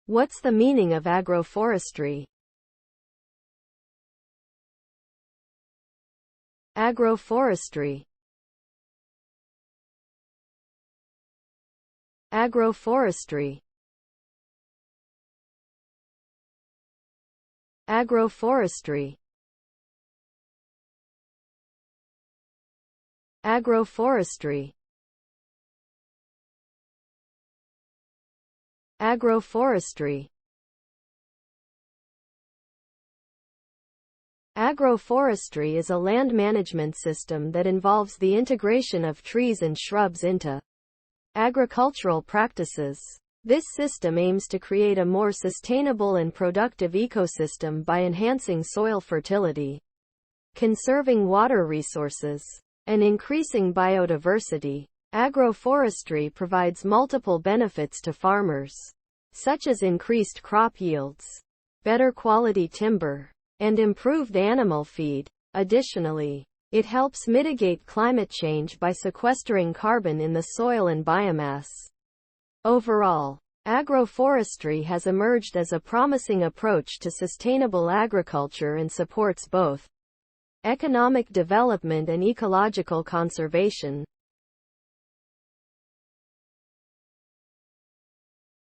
What's the meaning of agroforestry? Agroforestry. Agroforestry. Agroforestry. Agroforestry. Agroforestry. Agroforestry is a land management system that involves the integration of trees and shrubs into agricultural practices. This system aims to create a more sustainable and productive ecosystem by enhancing soil fertility, conserving water resources, and increasing biodiversity. Agroforestry provides multiple benefits to farmers, such as increased crop yields, better quality timber, and improved animal feed. Additionally, it helps mitigate climate change by sequestering carbon in the soil and biomass. Overall, agroforestry has emerged as a promising approach to sustainable agriculture and supports both economic development and ecological conservation.